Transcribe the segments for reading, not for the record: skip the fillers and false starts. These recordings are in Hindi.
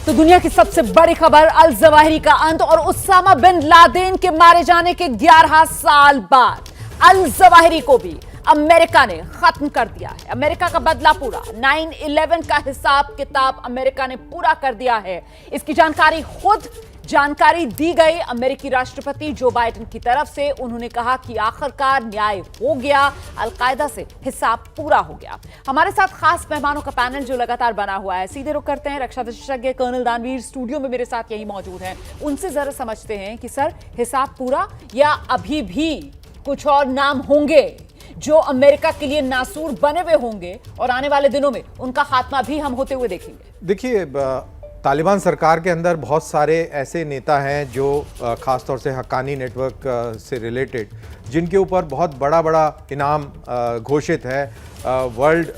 तो दुनिया की सबसे बड़ी खबर, अल जवाहिरी का अंत और उसामा बिन लादेन के मारे जाने के 11 साल बाद अल जवाहिरी को भी अमेरिका ने खत्म कर दिया है। अमेरिका का बदला पूरा, 9/11 का हिसाब किताब अमेरिका ने पूरा कर दिया है। इसकी जानकारी दी गई अमेरिकी राष्ट्रपति जो बाइडेन की तरफ से। उन्होंने कहा कि आखिरकार न्याय हो गया, अलकायदा से हिसाब पूरा हो गया। हमारे साथ खास मेहमानों का पैनल जो लगातार बना हुआ है, सीधे रुख करते हैं। रक्षा विशेषज्ञ कर्नल दानवीर स्टूडियो में मेरे साथ यही मौजूद हैं। उनसे जरा समझते हैं कि सर, हिसाब पूरा या अभी भी कुछ और नाम होंगे जो अमेरिका के लिए नासूर बने हुए होंगे और आने वाले दिनों में उनका खात्मा भी हम होते हुए देखेंगे? देखिए, तालिबान सरकार के अंदर बहुत सारे ऐसे नेता हैं जो ख़ासतौर से हक्कानी नेटवर्क से रिलेटेड, जिनके ऊपर बहुत बड़ा इनाम घोषित है, वर्ल्ड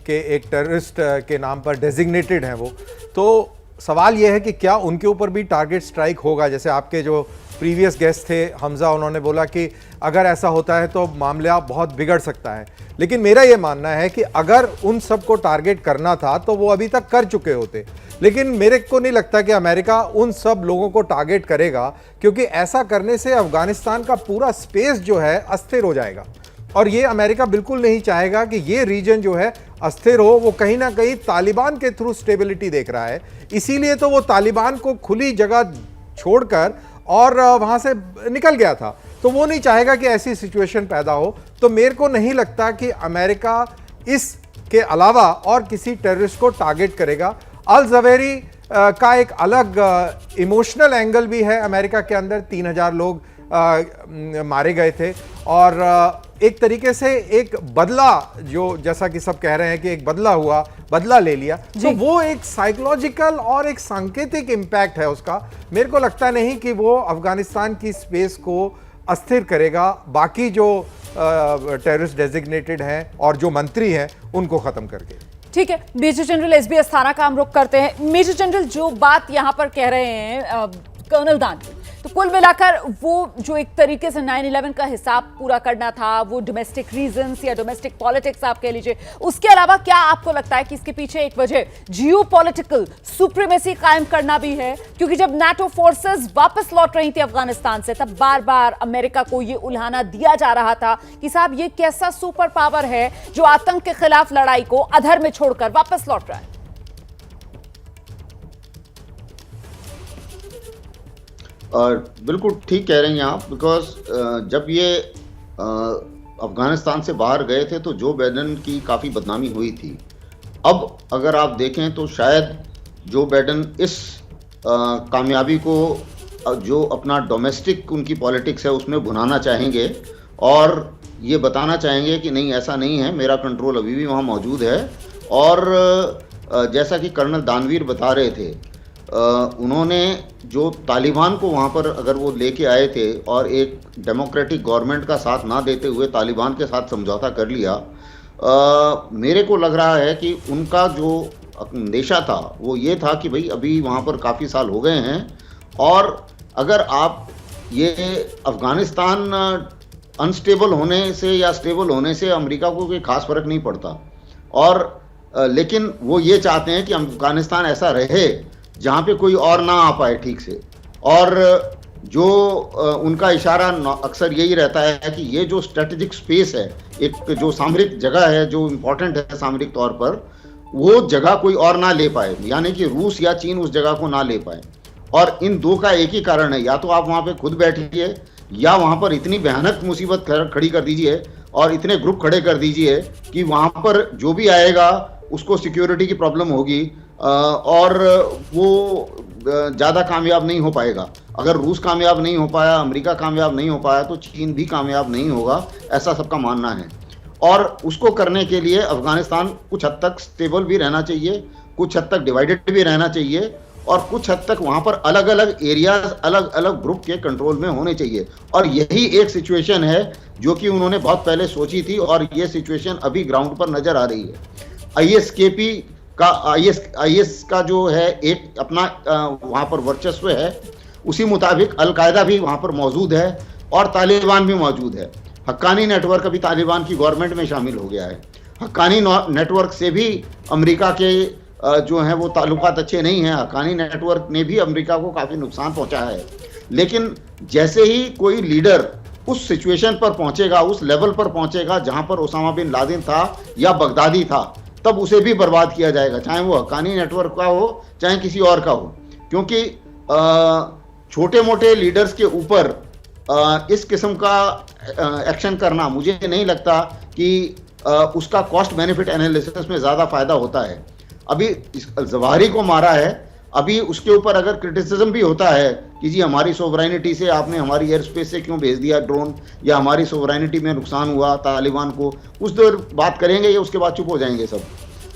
के एक टेररिस्ट के नाम पर डेजिग्नेटेड हैं वो। तो सवाल ये है कि क्या उनके ऊपर भी टारगेट स्ट्राइक होगा? जैसे आपके जो प्रीवियस गेस्ट थे हमजा, उन्होंने बोला कि अगर ऐसा होता है तो मामला बहुत बिगड़ सकता है। लेकिन मेरा ये मानना है कि अगर उन सब को टारगेट करना था तो वो अभी तक कर चुके होते। लेकिन मेरे को नहीं लगता कि अमेरिका उन सब लोगों को टारगेट करेगा, क्योंकि ऐसा करने से अफगानिस्तान का पूरा स्पेस जो है अस्थिर हो जाएगा। और ये अमेरिका बिल्कुल नहीं चाहेगा कि ये रीजन जो है अस्थिर हो। वो कहीं ना कहीं तालिबान के थ्रू स्टेबिलिटी देख रहा है, इसीलिए तो वो तालिबान को खुली जगह छोड़कर और वहाँ से निकल गया था। तो वो नहीं चाहेगा कि ऐसी सिचुएशन पैदा हो। तो मेरे को नहीं लगता कि अमेरिका इसके अलावा और किसी टेररिस्ट को टारगेट करेगा। अल जवाहिरी का एक अलग इमोशनल एंगल भी है अमेरिका के अंदर। 3000 लोग मारे गए थे और एक तरीके से एक बदला, जो जैसा कि सब कह रहे हैं कि एक बदला हुआ, बदला ले लिया, तो वो एक साइकोलॉजिकल और एक सांकेतिक इम्पैक्ट है उसका। मेरे को लगता नहीं कि वो अफगानिस्तान की स्पेस को अस्थिर करेगा। बाकी जो टेररिस्ट डेजिग्नेटेड हैं और जो मंत्री हैं उनको खत्म करके। ठीक है, मेजर जनरल एसबी अस्थाना का हम रुख करते हैं। मेजर जनरल, जो बात यहां पर कह रहे हैं कर्नल दानवीर, तो कुल मिलाकर वो जो एक तरीके से 9/11 का हिसाब पूरा करना था, वो डोमेस्टिक रीजंस या डोमेस्टिक पॉलिटिक्स आप कह लीजिए, उसके अलावा क्या आपको लगता है कि इसके पीछे एक वजह जियोपॉलिटिकल सुप्रीमेसी कायम करना भी है? क्योंकि जब नाटो फोर्सेस वापस लौट रही थी अफगानिस्तान से, तब बार बार अमेरिका को ये उल्हाना दिया जा रहा था कि साहब ये कैसा सुपर पावर है जो आतंक के खिलाफ लड़ाई को अधर में छोड़कर वापस लौट रहा है। और बिल्कुल ठीक कह रही हैं आप, बिकॉज जब ये अफगानिस्तान से बाहर गए थे तो जो बाइडेन की काफ़ी बदनामी हुई थी। अब अगर आप देखें तो शायद जो बाइडेन इस कामयाबी को जो अपना डोमेस्टिक उनकी पॉलिटिक्स है उसमें भुनाना चाहेंगे और ये बताना चाहेंगे कि नहीं, ऐसा नहीं है, मेरा कंट्रोल अभी भी वहाँ मौजूद है। और जैसा कि कर्नल दानवीर बता रहे थे, उन्होंने जो तालिबान को वहाँ पर अगर वो लेके आए थे और एक डेमोक्रेटिक गवर्नमेंट का साथ ना देते हुए तालिबान के साथ समझौता कर लिया, मेरे को लग रहा है कि उनका जो अंदेशा था वो ये था कि भाई अभी वहाँ पर काफ़ी साल हो गए हैं और अगर आप ये अफ़गानिस्तान अनस्टेबल होने से या स्टेबल होने से अमेरिका को कोई खास फर्क नहीं पड़ता। और लेकिन वो ये चाहते हैं कि अफ़गानिस्तान ऐसा रहे जहाँ पे कोई और ना आ पाए ठीक से। और जो उनका इशारा अक्सर यही रहता है कि ये जो स्ट्रेटेजिक स्पेस है, एक जो सामरिक जगह है जो इम्पोर्टेंट है सामरिक तौर पर, वो जगह कोई और ना ले पाए, यानी कि रूस या चीन उस जगह को ना ले पाए। और इन दो का एक ही कारण है, या तो आप वहाँ पे खुद बैठिए या वहाँ पर इतनी भयानक मुसीबत खड़ी कर दीजिए और इतने ग्रुप खड़े कर दीजिए कि वहाँ पर जो भी आएगा उसको सिक्योरिटी की प्रॉब्लम होगी और वो ज़्यादा कामयाब नहीं हो पाएगा। अगर रूस कामयाब नहीं हो पाया, अमेरिका कामयाब नहीं हो पाया, तो चीन भी कामयाब नहीं होगा, ऐसा सबका मानना है। और उसको करने के लिए अफगानिस्तान कुछ हद तक स्टेबल भी रहना चाहिए, कुछ हद तक डिवाइडेड भी रहना चाहिए और कुछ हद तक वहाँ पर अलग अलग एरियाज, अलग अलग ग्रुप के कंट्रोल में होने चाहिए। और यही एक सिचुएशन है जो कि उन्होंने बहुत पहले सोची थी और ये सिचुएशन अभी ग्राउंड पर नज़र आ रही है। आईएस का जो है एक अपना वहाँ पर वर्चस्व है, उसी मुताबिक अलकायदा भी वहाँ पर मौजूद है और तालिबान भी मौजूद है। हक्कानी नेटवर्क अभी तालिबान की गवर्नमेंट में शामिल हो गया है। हक्कानी नेटवर्क से भी अमेरिका के जो हैं वो ताल्लुकात अच्छे नहीं हैं। हक्कानी नेटवर्क ने भी अमेरिका को काफ़ी नुकसान पहुंचाया है। लेकिन जैसे ही कोई लीडर उस सिचुएशन पर पहुंचेगा, उस लेवल पर पहुंचेगा जहां पर ओसामा बिन लादेन था या बगदादी था, तब उसे भी बर्बाद किया जाएगा, चाहे वो हक्कानी नेटवर्क का हो चाहे किसी और का हो। क्योंकि छोटे मोटे लीडर्स के ऊपर इस किस्म का एक्शन करना, मुझे नहीं लगता कि उसका कॉस्ट बेनिफिट एनालिसिस में ज़्यादा फायदा होता है। अभी जवाहिरी को मारा है, अभी उसके ऊपर अगर क्रिटिसिज्म भी होता है कि जी हमारी सोवरेनिटी से आपने हमारी एयर स्पेस से क्यों भेज दिया ड्रोन, या हमारी सोवरेनिटी में नुकसान हुआ तालिबान को, कुछ देर बात करेंगे या उसके बाद चुप हो जाएंगे सब।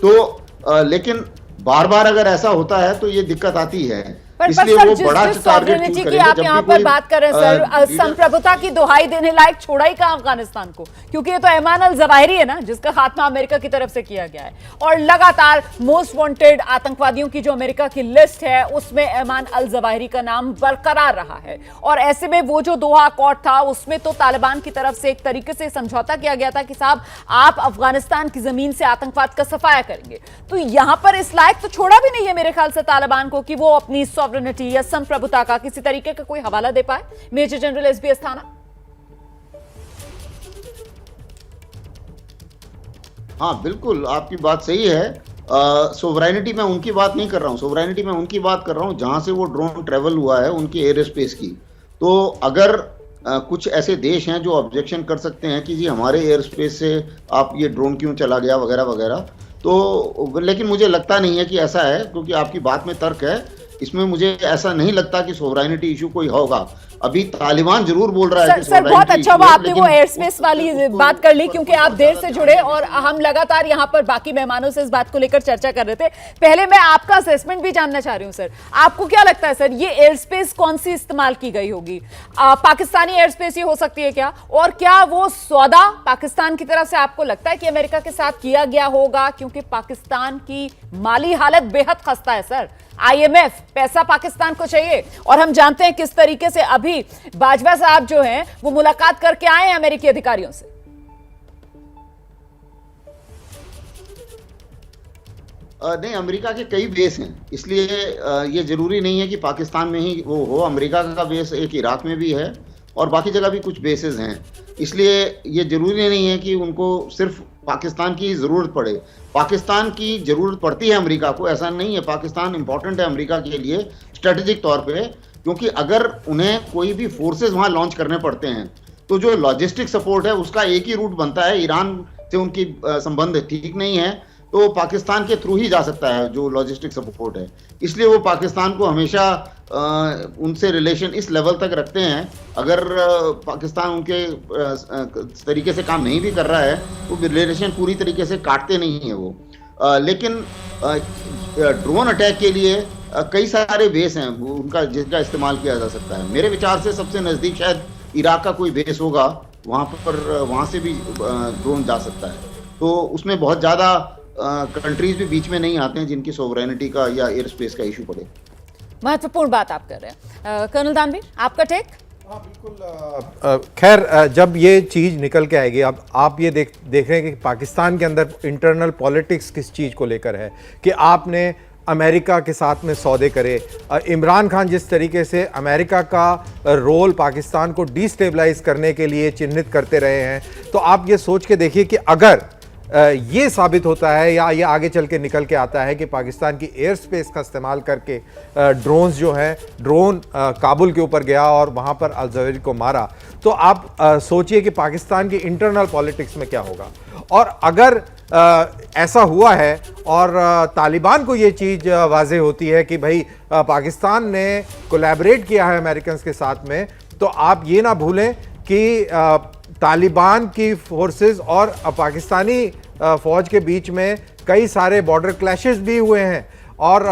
तो लेकिन बार बार अगर ऐसा होता है तो ये दिक्कत आती है। इसलिए वो बड़ा टारगेट की आप यहाँ पर बात कर रहे हैं सर, संप्रभुता की दुहाई देने लायक छोड़ा ही कहाँ अफगानिस्तान को, क्योंकि ये तो ऐमान अल जवाहिरी है ना जिसका खात्मा अमेरिका की तरफ से किया गया है, और लगातार मोस्ट वांटेड आतंकवादियों की जो अमेरिका की लिस्ट है उसमें ऐमान अल जवाहिरी का नाम बरकरार रहा है। और ऐसे में वो जो दोहा अकॉर्ड था उसमें तो तालिबान की तरफ से एक तरीके से समझौता किया गया था कि साहब आप अफगानिस्तान की जमीन से आतंकवाद का सफाया करेंगे। तो यहां पर इस लायक तो छोड़ा भी नहीं है मेरे ख्याल से तालिबान को कि वो अपनी सॉवरेनिटी या संप्रभुता का किसी तरीके का कोई हवाला दे पाए। Major general SB Asthana. हाँ बिल्कुल, आपकी बात सही है। सोवरेनिटी में उनकी बात नहीं कर रहा हूँ, सोवरेनिटी में उनकी बात कर रहा हूँ जहां से वो ड्रोन ट्रेवल हुआ है, उनके एयर स्पेस की। तो अगर कुछ ऐसे देश हैं जो ऑब्जेक्शन कर सकते हैं कि जी हमारे एयर स्पेस से आप ये ड्रोन क्यों चला गया वगैरह वगैरह, तो लेकिन मुझे लगता नहीं है कि ऐसा है, क्योंकि आपकी बात में तर्क है। इसमें मुझे ऐसा नहीं लगता कि सोवरेनिटी इशू कोई होगा। अभी तालिबान जरूर बोल रहा है कि सर बहुत अच्छा हुआ आपने वो एयर स्पेस वाली बात कर ली, क्योंकि आप देर से जुड़े और हम लगातार यहाँ पर बाकी मेहमानों से इस बात को लेकर चर्चा कर रहे थे। पहले मैं आपका असेसमेंट भी जानना चाह रही हूँ सर, आपको क्या लगता है सर ये एयर स्पेस कौन सी इस्तेमाल की गई होगी? पाकिस्तानी एयर स्पेस ही हो सकती है क्या? और क्या वो सौदा पाकिस्तान की तरफ से आपको लगता है कि अमेरिका के साथ किया गया होगा? क्योंकि पाकिस्तान की माली हालत बेहद खस्ता है सर, IMF पैसा पाकिस्तान को चाहिए, और हम जानते हैं किस तरीके से अभी बाजवा साहब जो हैं वो मुलाकात करके आए हैं अमेरिकी अधिकारियों से। नहीं, अमेरिका के कई बेस हैं, इसलिए ये जरूरी नहीं है कि पाकिस्तान में ही वो हो। अमेरिका का बेस एक इराक में भी है और बाकी जगह भी कुछ बेसेस हैं, इसलिए ये जरूरी नहीं है कि उनको सिर्फ पाकिस्तान की ज़रूरत पड़े। पाकिस्तान की ज़रूरत पड़ती है अमेरिका को, ऐसा नहीं है। पाकिस्तान इंपॉर्टेंट है अमेरिका के लिए स्ट्रेटेजिक तौर पे, क्योंकि अगर उन्हें कोई भी फोर्सेस वहाँ लॉन्च करने पड़ते हैं तो जो लॉजिस्टिक सपोर्ट है उसका एक ही रूट बनता है। ईरान से उनकी संबंध ठीक नहीं है तो पाकिस्तान के थ्रू ही जा सकता है जो लॉजिस्टिक सपोर्ट है, इसलिए वो पाकिस्तान को हमेशा उनसे रिलेशन इस लेवल तक रखते हैं। अगर पाकिस्तान उनके तरीके से काम नहीं भी कर रहा है तो रिलेशन पूरी तरीके से काटते नहीं है वो। लेकिन ड्रोन अटैक के लिए कई सारे बेस हैं उनका जिसका इस्तेमाल किया जा सकता है। मेरे विचार से सबसे नज़दीक शायद इराक का कोई बेस होगा, वहाँ से भी ड्रोन जा सकता है। तो उसमें बहुत ज़्यादा कंट्रीज भी बीच में नहीं आते हैं जिनकी सोवरेनिटी का या एयर स्पेस का इशू पड़े। महत्वपूर्ण बात आप कर रहे हैं कर्नल दानवीर, आपका टेक? हाँ बिल्कुल। खैर जब ये चीज़ निकल के आएगी, अब आप ये देख रहे हैं कि पाकिस्तान के अंदर इंटरनल पॉलिटिक्स किस चीज़ को लेकर है कि आपने अमेरिका के साथ में सौदे करे। इमरान खान जिस तरीके से अमेरिका का रोल पाकिस्तान को डिस्टेबलाइज करने के लिए चिन्हित करते रहे हैं, तो आप ये सोच के देखिए कि अगर ये साबित होता है या ये आगे चल के निकल के आता है कि पाकिस्तान की एयर स्पेस का इस्तेमाल करके ड्रोन्स जो हैं, ड्रोन काबुल के ऊपर गया और वहाँ पर अल ज़वाहिरी को मारा, तो आप सोचिए कि पाकिस्तान की इंटरनल पॉलिटिक्स में क्या होगा। और अगर ऐसा हुआ है और तालिबान को ये चीज़ वाज़े होती है कि भाई पाकिस्तान ने कोलैबोरेट किया है अमेरिकन के साथ में, तो आप ये ना भूलें कि तालिबान की फोर्सेस और पाकिस्तानी फ़ौज के बीच में कई सारे बॉर्डर क्लैशेस भी हुए हैं। और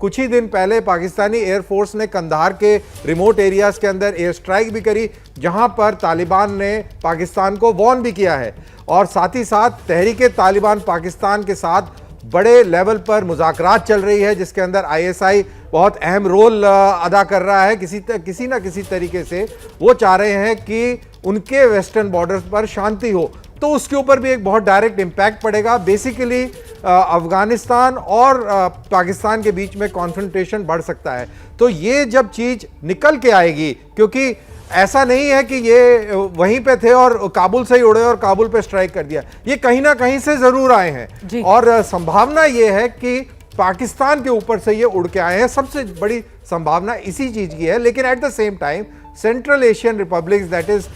कुछ ही दिन पहले पाकिस्तानी एयरफोर्स ने कंधार के रिमोट एरियाज़ के अंदर एयर स्ट्राइक भी करी, जहां पर तालिबान ने पाकिस्तान को वॉर्न भी किया है। और साथ ही साथ तहरीके तालिबान पाकिस्तान के साथ बड़े लेवल पर मुज़ाकरात चल रही है, जिसके अंदर ISI बहुत अहम रोल अदा कर रहा है। किसी ना किसी तरीके से वो चाह रहे हैं कि उनके वेस्टर्न बॉर्डर पर शांति हो। तो उसके ऊपर भी एक बहुत डायरेक्ट इम्पैक्ट पड़ेगा। बेसिकली अफगानिस्तान और पाकिस्तान के बीच में कॉन्फ्रंटेशन बढ़ सकता है। तो ये जब चीज निकल के आएगी, क्योंकि ऐसा नहीं है कि ये वहीं पे थे और काबुल से ही उड़े और काबुल पे स्ट्राइक कर दिया, ये कहीं ना कहीं से जरूर आए हैं और संभावना ये है कि पाकिस्तान के ऊपर से ये उड़ के आए हैं। सबसे बड़ी संभावना इसी चीज की है। लेकिन at the same time central Asian republics that is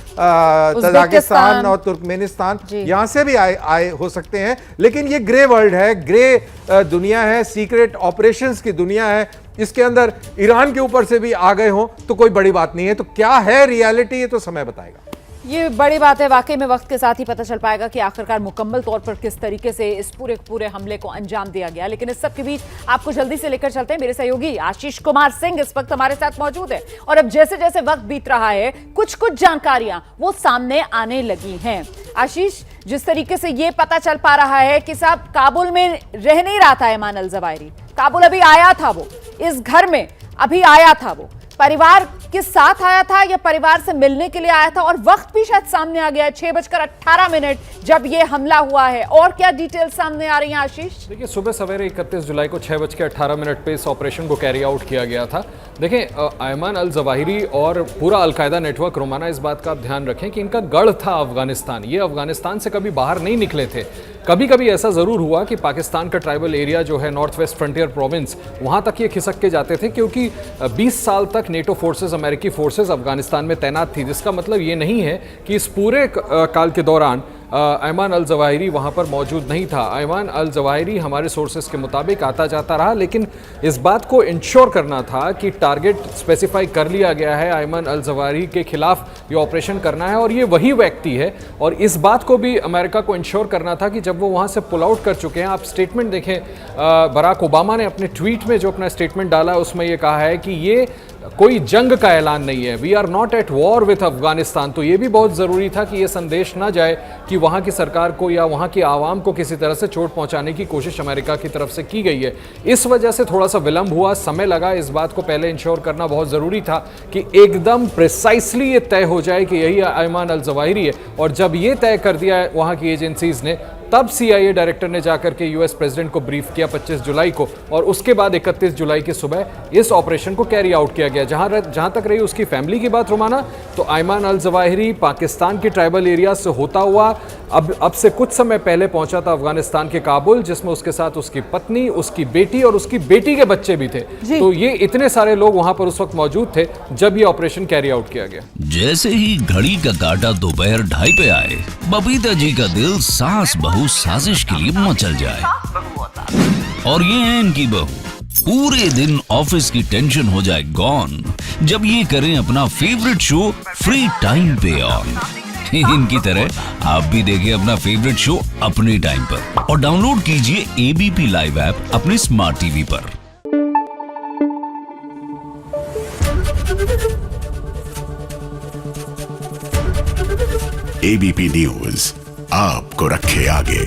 Tajikistan और तुर्कमेनिस्तान, यहां से भी आए हो सकते हैं। लेकिन ये ग्रे वर्ल्ड है, ग्रे दुनिया है, सीक्रेट ऑपरेशंस की दुनिया है। इसके अंदर ईरान के ऊपर से भी आ गए हो तो कोई बड़ी बात नहीं है। तो क्या है रियलिटी, ये तो समय बताएगा। ये बड़ी बात है, वाकई में वक्त के साथ ही पता चल पाएगा कि आखिरकार मुकम्मल तौर पर किस तरीके से इस पूरे हमले को अंजाम दिया गया। लेकिन इस सब के बीच आपको जल्दी से लेकर चलते हैं। मेरे सहयोगी आशीष कुमार सिंह इस वक्त हमारे साथ मौजूद है और अब जैसे जैसे वक्त बीत रहा है कुछ जानकारियां वो सामने आने लगी हैं। आशीष, जिस तरीके से ये पता चल पा रहा है कि साहब काबुल में रह नहीं रहा था ऐमान अल जवाहिरी, काबुल अभी आया था, वो इस घर में अभी आया था, वो परिवार के साथ आया था या परिवार से मिलने के लिए आया था, और वक्त भी शायद सामने आ गया है 6:18 जब ये हमला हुआ है। और क्या डिटेल्स सामने आ रही हैं आशीष? देखिए, सुबह सवेरे 31 जुलाई को 6:18 पे इस ऑपरेशन को कैरी आउट किया गया था। देखें, ऐमान अल जवाहिरी और पूरा अलकायदा नेटवर्क, रोमाना, इस बात का आप ध्यान रखें कि इनका गढ़ था अफगानिस्तान। ये अफगानिस्तान से कभी बाहर नहीं निकले थे। कभी कभी ऐसा ज़रूर हुआ कि पाकिस्तान का ट्राइबल एरिया जो है नॉर्थ वेस्ट फ्रंटियर प्रोविंस, वहाँ तक ये खिसक के जाते थे, क्योंकि 20 साल तक नेटो फोर्सेस, अमेरिकी फोर्सेस अफगानिस्तान में तैनात थी। जिसका मतलब ये नहीं है कि इस पूरे काल के दौरान ऐमान अल जवाहिरी वहाँ पर मौजूद नहीं था। ऐमान अल जवाहिरी हमारे सोर्सेस के मुताबिक आता जाता रहा, लेकिन इस बात को इंश्योर करना था कि टारगेट स्पेसिफाई कर लिया गया है, ऐमान अल जवाहिरी के खिलाफ ये ऑपरेशन करना है और ये वही व्यक्ति है। और इस बात को भी अमेरिका को इंश्योर करना था कि जब वो वहाँ से पुल आउट कर चुके हैं, आप स्टेटमेंट देखें, बराक ओबामा ने अपने ट्वीट में जो अपना स्टेटमेंट डाला उसमें ये कहा है कि ये कोई जंग का ऐलान नहीं है, we are not at war with Afghanistan. तो ये भी बहुत ज़रूरी था कि ये संदेश ना जाए कि वहाँ की सरकार को या वहाँ की आवाम को किसी तरह से चोट पहुँचाने की कोशिश अमेरिका की तरफ से की गई है। इस वजह से थोड़ा सा विलंब हुआ, समय लगा। इस बात को पहले इंश्योर करना बहुत ज़रूरी था कि एकदम प्रिसाइसली ये तय हो जाए कि यही ऐमान अल जवाहिरी है। और जब ये तय कर दिया है वहाँ की एजेंसीज़ ने, तब CIA डायरेक्टर ने जाकर के US प्रेसिडेंट को ब्रीफ किया 25 जुलाई को, और उसके बाद 31 जुलाई की सुबह इस ऑपरेशन को कैरी आउट किया गया। जहां तक रही उसकी फैमिली की बात, रोमाना, तो ऐमान अल जवाहिरी पाकिस्तान के ट्राइबल एरिया से होता हुआ अब से कुछ समय पहले पहुंचा था अफगानिस्तान के काबुल, जिसमें उसके साथ उसकी पत्नी, उसकी बेटी और उसकी बेटी के बच्चे भी थे। तो ये इतने सारे लोग वहां पर उस वक्त मौजूद थे जब ये ऑपरेशन कैरी आउट किया गया। जैसे ही घड़ी का काटा दोपहर 2:30 पे आए, बबीता जी का दिल सास बहू साजिश के लिए मचल जाए। और ये है इनकी बहू, पूरे दिन ऑफिस की टेंशन हो जाए गॉन जब ये करें अपना फेवरेट शो फ्री टाइम पे ऑन। इनकी तरह आप भी देखें अपना फेवरेट शो अपने टाइम पर और डाउनलोड कीजिए ABP लाइव ऐप अपने स्मार्ट टीवी पर। ABP न्यूज आपको रखे आगे।